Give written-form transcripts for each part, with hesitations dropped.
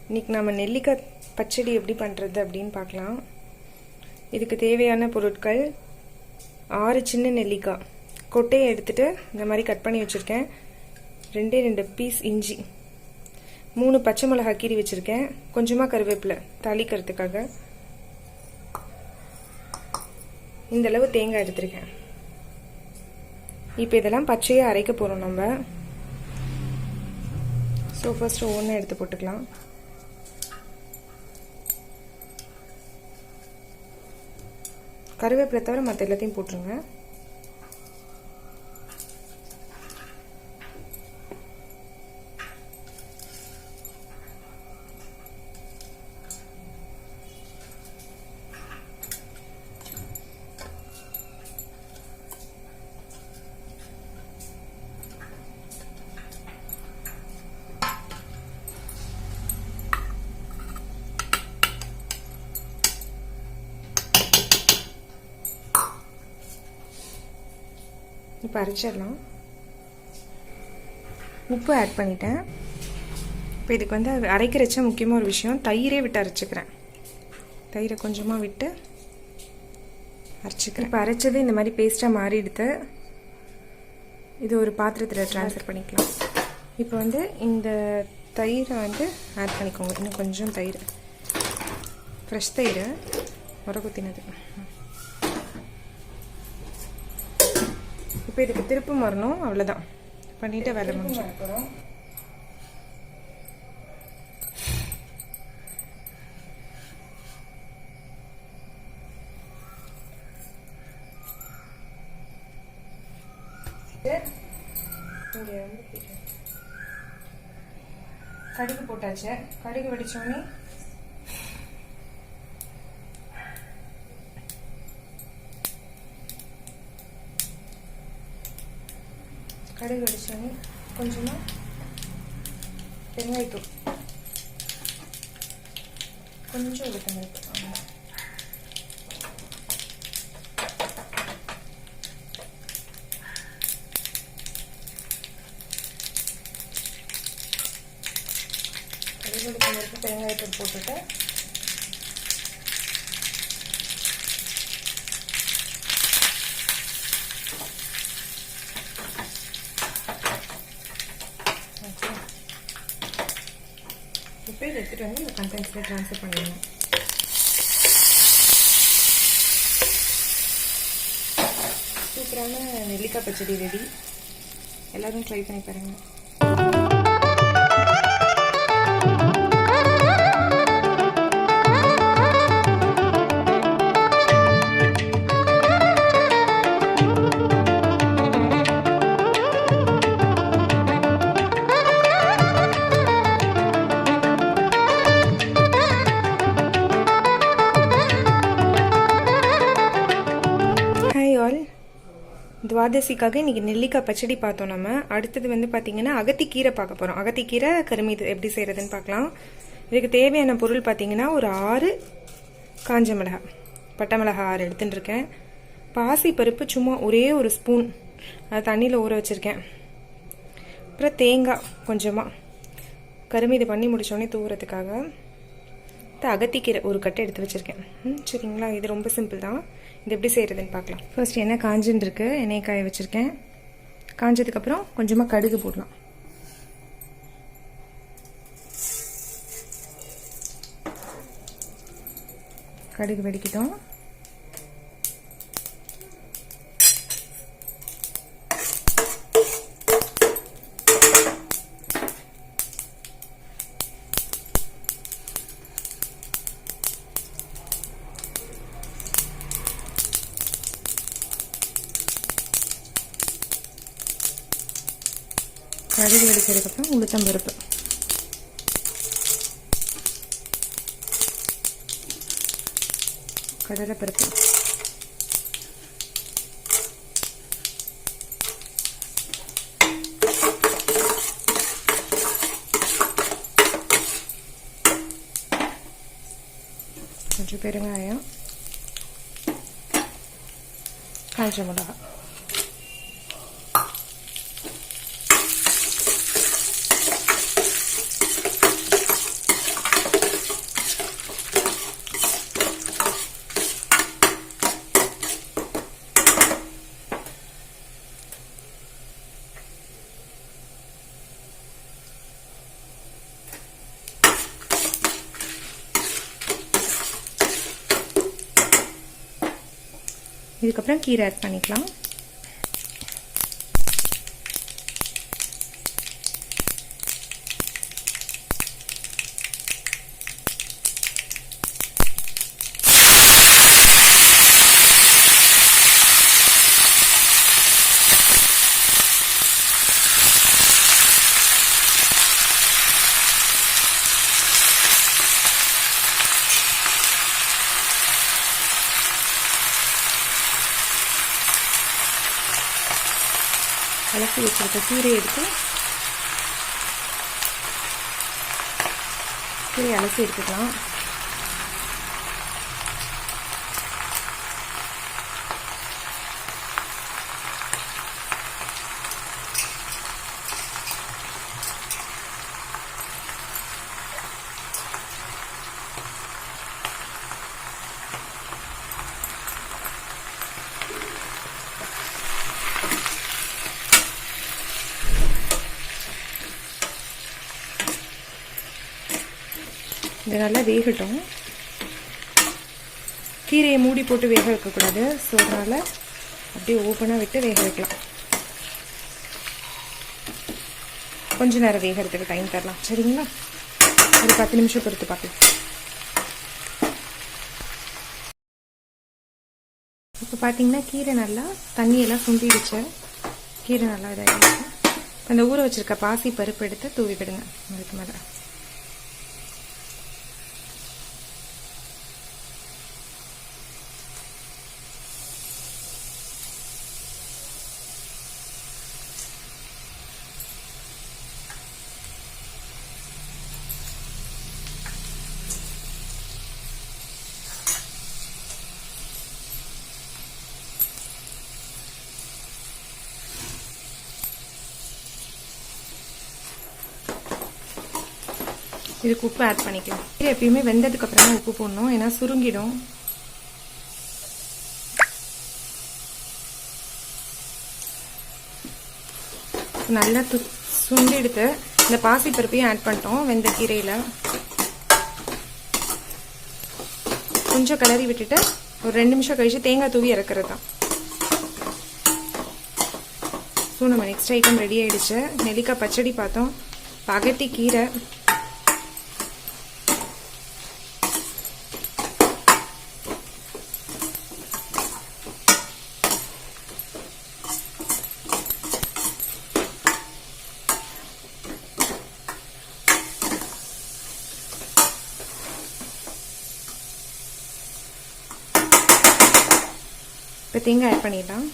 இன்னைக்கு நம்ம நெல்லிக்காய் பச்சடி எப்படி பண்ணுறது அப்படின்னு பார்க்கலாம். இதுக்கு தேவையான பொருட்கள் 6 சின்ன நெல்லிக்காய் கொட்டையை எடுத்துட்டு இந்த மாதிரி கட் பண்ணி வச்சுருக்கேன். 2 பீஸ் இஞ்சி, 3 பச்சை மிளகாய் கீறி வச்சுருக்கேன், கொஞ்சமாக கருவேப்பிலை தாளிக்கிறதுக்காக, இந்தளவு தேங்காய் எடுத்துருக்கேன். இப்போ இதெல்லாம் பச்சையாக அரைக்க போகிறோம் நம்ம. ஸோ ஃபர்ஸ்ட் ஒவ்வொன்று எடுத்து போட்டுக்கலாம். கருவேப்பிலை தவிர மற்ற எல்லாத்தையும் போட்டுருங்க. இப்போ அரைச்சிடலாம். உப்பு ஆட் பண்ணிட்டேன். இப்போ இதுக்கு வந்து அரைக்கிறச்ச முக்கியமாக ஒரு விஷயம், தயிரே விட்டு அரைச்சிக்கிறேன். தயிரை கொஞ்சமாக விட்டு அரைச்சிக்கிறேன். இப்போ அரைச்சது இந்த மாதிரி பேஸ்ட்டாக மாறி எடுத்து இது ஒரு பாத்திரத்தில் ட்ரான்ஸ்ஃபர் பண்ணிக்கலாம். இப்போ வந்து இந்த தயிரை வந்து ஆட் பண்ணிக்கோங்க. இன்னும் கொஞ்சம் தயிர், ஃப்ரெஷ் தயிர், உரக்குத்தினது. இப்போ இதுக்கு திருப்பு வரணும், அவ்வளோதான். பண்ணிட்டு வேலை முடிஞ்சிடும். கடுகு போட்டாச்சு. கடுகு வெடிச்சோடனே கடுகு வெடிச்சோடனே கொஞ்சமாக வெங்காயத்தூள், கொஞ்சம் வெங்காயத்தூள், கடுகு வெடிச்ச வெங்காயத்தூள் போட்டுட்டு இப்போ இதை எடுத்துகிட்டு வந்து இந்த கண்டென்ட்ஸில் ட்ரான்ஸ்ஃபர் பண்ணிடணும். சூப்பரான நெல்லிக்காய் பச்சடி ரெடி. எல்லோரும் ட்ரை பண்ணி பாருங்கள். துவாதசிக்காக இன்றைக்கி நெல்லிக்காய் பச்சடி பார்த்தோம் நம்ம. அடுத்தது வந்து பார்த்திங்கன்னா அகத்திக்கீரை பார்க்க போகிறோம். அகத்திக்கீரை கருமீது எப்படி செய்கிறதுன்னு பார்க்கலாம். இதுக்கு தேவையான பொருள் பார்த்திங்கன்னா ஒரு 6 காஞ்ச மிளகாய், பட்டை மிளகாய் 6 எடுத்துகிட்டு இருக்கேன். பாசி பருப்பு சும்மா ஒரே ஒரு ஸ்பூன் அது தண்ணியில் ஊற வச்சுருக்கேன். அப்புறம் தேங்காய் கொஞ்சமாக கருமீது பண்ணி முடித்தோடனே தூவுறதுக்காக. அகத்திக்கீரை ஒரு கட்டை எடுத்து வச்சுருக்கேன். சரிங்களா, இது ரொம்ப சிம்பிள் தான். இது எப்படி செய்கிறதுன்னு பார்க்கலாம். ஃபர்ஸ்ட் எண்ணெய் காஞ்சுன்னு இருக்கு, எண்ணெய் காய வச்சுருக்கேன். காஞ்சதுக்கப்புறம் கொஞ்சமாக கடுகு போடலாம். கடுகு வெடிக்கட்டும். கடுகு வெடிச்சதுக்கப்புறம் உளுத்தம்பருப்பு, கடலைப்பருப்பு, கொஞ்சம் பெருங்காயம், காஞ்ச மிளகாய். இதுக்கப்புறம் கீரை ஆட் பண்ணிக்கலாம். அலசி வச்சிருக்க கீரையை எடுத்து கீரையை அலசி எடுத்துக்கலாம். இது நல்லா வேகட்டும். கீரையை மூடி போட்டு வேக வைக்கக்கூடாது. ஸோ அதனால் அப்படியே ஓப்பனாக விட்டு வேக வைக்கலாம். கொஞ்ச நேரம் வேகிறதுக்கு டைம் தரலாம். சரிங்களா? ஒரு 10 நிமிஷம் பொறுத்து பார்க்கலாம். இப்போ பார்த்தீங்கன்னா கீரை நல்லா தண்ணியெல்லாம் சுண்டிடுச்சு. கீரை நல்லா இதாகிடுச்சு. அந்த ஊற வச்சுருக்க பாசி பருப்பு எடுத்து தூவிடுங்க அதுக்கு மேலே. இதுக்கு உப்பு ஆட் பண்ணிக்கலாம். எப்பயுமே வெந்ததுக்கு அப்புறமா உப்பு போடணும், ஏன்னா சுருங்கிடும். நல்லா சுண்டி எடுத்து இந்த பாசி பருப்பையும் ஆட் பண்ணிட்டோம். வெந்த கீரையில கொஞ்சம் கிளறி விட்டுட்டு ஒரு 2 நிமிஷம் கழிச்சு தேங்காய் தூவி இறக்குறது தான். ஸோ நம்ம நெக்ஸ்ட் ஐட்டம் ரெடி ஆயிடுச்சு. நெல்லிக்காய் பச்சடி பார்த்தோம். அகத்திக்கீரை, இப்போ தேங்காய் ஆட் பண்ணிடலாம்.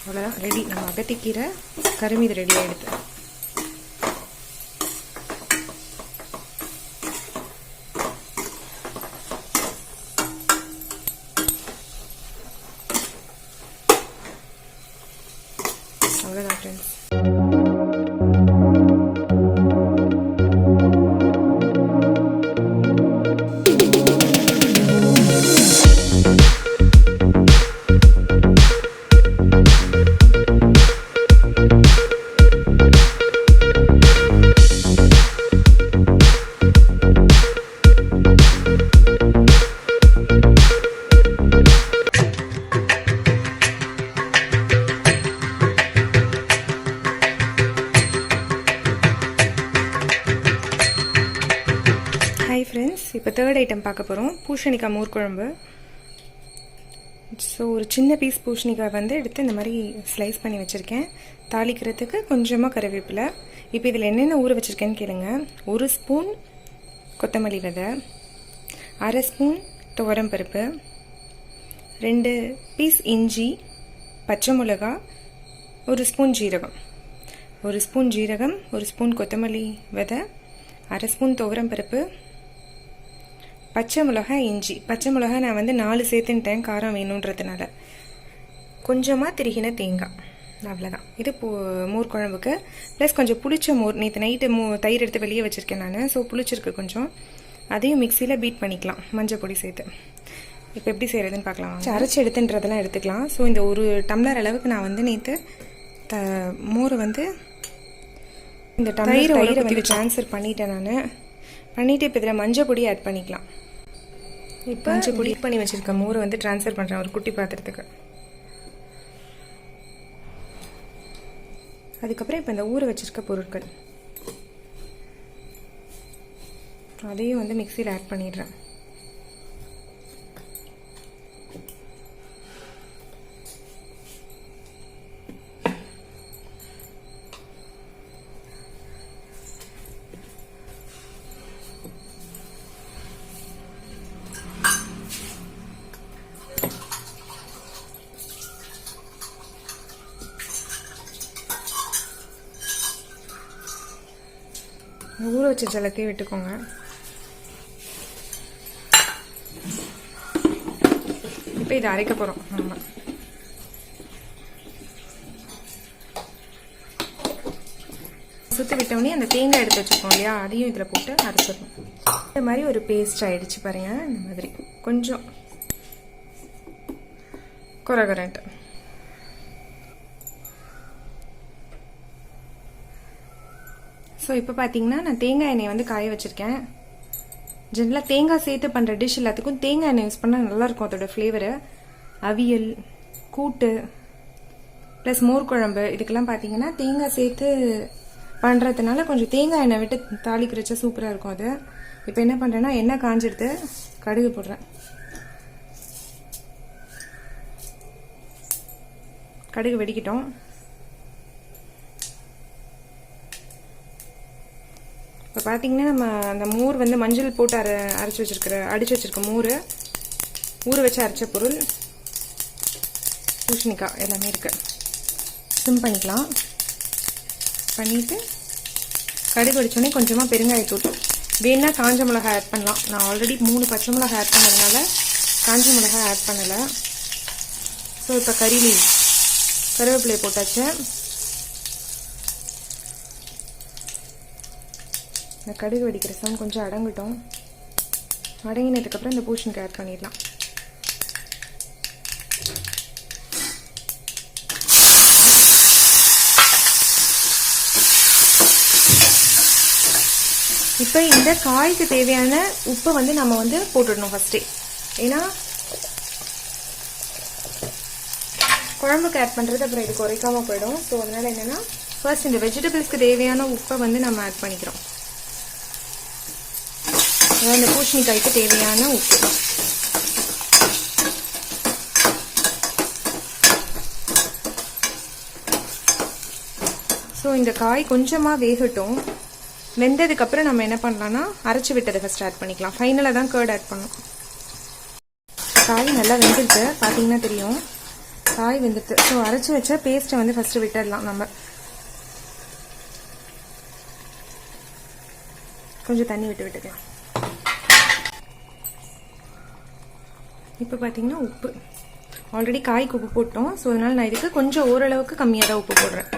அவ்வளோதான், ரெடி. நம்ம அகத்திக்கீரை கருமீது ரெடி ஆகிடுது. அவ்வளோதான் ஃப்ரெண்ட்ஸ். இப்போ தேர்ட் ஐட்டம் பார்க்க போகிறோம், பூசணிக்காய் மோர் குழம்பு. ஸோ ஒரு சின்ன பீஸ் பூசணிக்காய் வந்து எடுத்து இந்த மாதிரி ஸ்லைஸ் பண்ணி வச்சுருக்கேன். தாளிக்கிறதுக்கு கொஞ்சமாக கருவேப்பிலை. இப்போ இதில் என்னென்ன ஊற வச்சுருக்கேன்னு கேளுங்க. 1 ஸ்பூன் கொத்தமல்லி விதை, 1/2 ஸ்பூன் துவரம் பருப்பு, 2 பீஸ் இஞ்சி, பச்சை மிளகா, 1 ஸ்பூன் ஜீரகம், 1 ஸ்பூன் ஜீரகம், 1 ஸ்பூன் கொத்தமல்லி விதை, 1/2 ஸ்பூன் துவரம் பருப்பு, பச்சை மிளகாய், இஞ்சி. பச்சை மிளகாய் நான் வந்து 4 சேர்த்துட்டேன் காரம் வேணுன்றதுனால. கொஞ்சமாக திருகின தேங்காய், அவ்வளோதான். இது மோர் குழம்புக்கு. ப்ளஸ் கொஞ்சம் புளிச்ச மோர், நேற்று நைட்டு தயிர் எடுத்து வெளியே வச்சுருக்கேன் நான். ஸோ புளிச்சிருக்கு கொஞ்சம், அதையும் மிக்சியில் பீட் பண்ணிக்கலாம் மஞ்சள் பொடி சேர்த்து. இப்போ எப்படி செய்கிறதுன்னு பார்க்கலாம். அரைச்சி எடுத்துன்றதெல்லாம் எடுத்துக்கலாம். ஸோ இந்த 1 டம்ளர் அளவுக்கு நான் வந்து நேற்று மோரை வந்து இந்த தயிரை வந்து ட்ரான்ஸ்ஃபர் பண்ணிட்டேன் நான். பண்ணிவிட்டு இப்போ இதில் மஞ்சள் பொடி ஆட் பண்ணிக்கலாம். இப்போ மஞ்சள் பொடி பண்ணி வச்சுருக்க மோரை வந்து ட்ரான்ஸ்ஃபர் பண்ணுறேன் ஒரு குட்டி பாத்திரத்துக்கு. அதுக்கப்புறம் இப்போ இந்த ஊற வச்சுருக்க பொருட்கள் அதையும் வந்து மிக்சியில் ஆட் பண்ணிடுறேன். ஊற வச்ச ஜலத்தையும் விட்டுக்கோங்க. இப்போ இதை அரைக்க போகிறோம். ஆமாம், சுற்றி விட்டோடனே அந்த தேங்காய் எடுத்து வச்சுருக்கோம் இல்லையா, அதையும் இதில் போட்டு அரைச்சிடணும். இந்த மாதிரி ஒரு பேஸ்ட் ஆகிடுச்சு பாருங்கள். இந்த மாதிரி கொஞ்சம் கொரகரண்ட். ஸோ இப்போ பார்த்தீங்கன்னா நான் தேங்காய் எண்ணெய் வந்து காய வச்சுருக்கேன். ஜென்ரலாக தேங்காய் சேர்த்து பண்ணுற டிஷ் எல்லாத்துக்கும் தேங்காய் எண்ணெய் யூஸ் பண்ணால் நல்லாயிருக்கும் அதோட ஃப்ளேவரு. அவியல், கூட்டு, ப்ளஸ் மோர் குழம்பு, இதுக்கெல்லாம் பார்த்தீங்கன்னா தேங்காய் சேர்த்து பண்ணுறதுனால கொஞ்சம் தேங்காய் எண்ணெய் விட்டு தாளிக்கிறச்சா சூப்பராக இருக்கும் அது. இப்போ என்ன பண்ணுறேன்னா எண்ணெய் காஞ்செடுத்து கடுகு போடுறேன். கடுகு வெடிக்கட்டும். இப்போ பார்த்தீங்கன்னா நம்ம அந்த மோர் வந்து மஞ்சள் போட்டு அடிச்சு வச்சுருக்க மோர், ஊற வச்சு அரைச்ச பொருள், பூசணிக்காய் எல்லாமே இருக்குது. சிம் பண்ணிக்கலாம். பண்ணிவிட்டு கடுகு வெடிச்சோடனே கொஞ்சமாக பெருங்காயத்தூள், வேணா காஞ்ச மிளகாய் ஆட் பண்ணலாம். நான் ஆல்ரெடி 3 பச்சை மிளகாய் ஆட் பண்ணதுனால காஞ்ச மிளகாய் ஆட் பண்ணலை. ஸோ இப்போ கருவேப்பிலை போட்டாச்சு. இந்த கடுகு வெடிக்கிற சவுண்ட் கொஞ்சம் அடங்கட்டும். அடங்கினதுக்கப்புறம் இந்த பூசணிக்காய் ஆட் பண்ணிடலாம். இப்போ இந்த காய்க்கு தேவையான உப்பை வந்து நம்ம வந்து போட்டுடணும் ஃபஸ்ட்டே. ஏன்னா குழம்புக்கு ஆட் பண்ணுறது அப்புறம் இது குறைக்காமல் போயிடும். ஸோ அதனால் என்னென்னா ஃபர்ஸ்ட் இந்த வெஜிடபிள்ஸ்க்கு தேவையான உப்பை வந்து நம்ம ஆட் பண்ணிக்கிறோம். அதாவது இந்த பூசணிக்காய்க்கு தேவையான உப்பு. ஸோ இந்த காய் கொஞ்சமாக வேகட்டும். வெந்ததுக்கப்புறம் நம்ம என்ன பண்ணலாம்னா அரைச்சி விட்டதை ஃபஸ்ட் ஆட் பண்ணிக்கலாம். ஃபைனலாக தான் கர்ட் ஆட் பண்ணணும். காய் நல்லா வெந்துடுச்சு, பார்த்தீங்கன்னா தெரியும் காய் வெந்துட்டு. ஸோ அரைச்சி வச்ச பேஸ்ட்டை வந்து ஃபஸ்ட்டு விட்டுடலாம். நம்ம கொஞ்சம் தண்ணி விட்டுக்கலாம். இப்போ பார்த்தீங்கன்னா உப்பு ஆல்ரெடி காய்க்கு உப்பு போட்டோம். ஸோ அதனால் நான் இதுக்கு கொஞ்சம் ஓரளவுக்கு கம்மியாக தான் உப்பு போடுறேன்.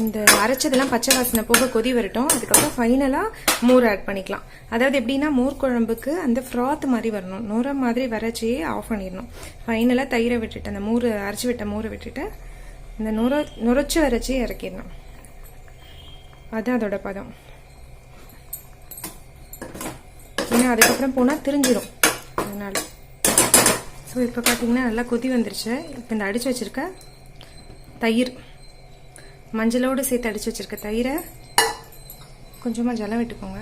இந்த அரைச்சதெல்லாம் பச்சை வாசனை போக கொதி வரட்டும். அதுக்கப்புறம் ஃபைனலாக மோர் ஆட் பண்ணிக்கலாம். அதாவது எப்படின்னா மோர் குழம்புக்கு அந்த ஃப்ராத் மாதிரி வரணும், நுர மாதிரி வரைச்சியே ஆஃப் பண்ணிடணும். ஃபைனலாக தயிரை விட்டுட்டு அந்த மோர் அரைச்சி விட்ட மோரை விட்டுட்டு இந்த நுரைச்சி வரைச்சி இறக்கிடணும். அதுதான் அதோட பதம். ஏன்னா அதுக்கப்புறம் போனால் திரிஞ்சிடும் அதனால். ஸோ இப்போ பார்த்தீங்கன்னா நல்லா கொதி வந்துருச்சு. இப்போ இந்த அடித்து வச்சுருக்க தயிர் மஞ்சளோடு சேர்த்து அடித்து வச்சுருக்க தயிரை கொஞ்சமாக ஜலம் விட்டுக்கோங்க.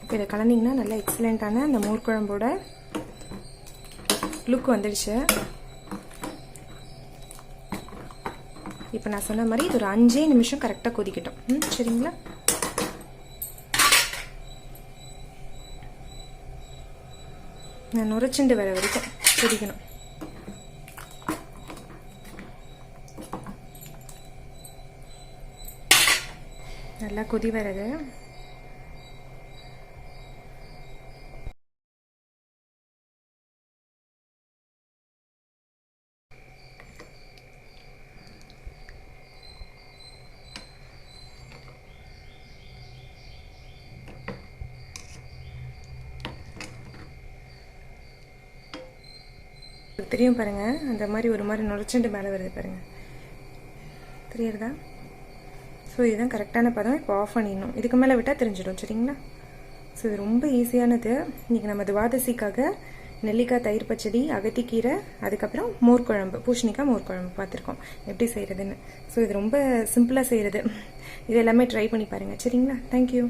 இப்போ இதை கலந்தீங்கன்னா நல்லா எக்ஸலண்ட்டான அந்த மோர் குழம்போட லுக் வந்துடுச்சு. இப்போ நான் சொன்ன மாதிரி இது ஒரு 5 நிமிஷம் கரெக்டாக கொதிக்கட்டும். சரிங்களா? நான் நுரைச்சுண்டு வர வரைக்கும் கொதிக்கணும். நல்லா கொதி வரது. தெரியும் பாருங்க, அந்த மாதிரி ஒரு மாதிரி நுழைச்சுண்டு மேலே வருது பாருங்க, தெரியுறதா? ஸோ இதுதான் கரெக்டான பதம். இப்போ ஆஃப் பண்ணிடணும். இதுக்கு மேலே விட்டால் தெரிஞ்சிடும். சரிங்களா? ஸோ இது ரொம்ப ஈஸியானது. இன்றைக்கி நம்ம துவாதசிக்காக நெல்லிக்காய் தயிர் பச்சடி, அகத்திக்கீரை, அதுக்கப்புறம் மோர் குழம்பு, பூசணிக்காய் மோர் குழம்பு பார்த்துருக்கோம் எப்படி செய்கிறதுன்னு. ஸோ இது ரொம்ப சிம்பிளாக செய்கிறது. இது எல்லாமே ட்ரை பண்ணி பாருங்கள். சரிங்களா? தேங்க்யூ.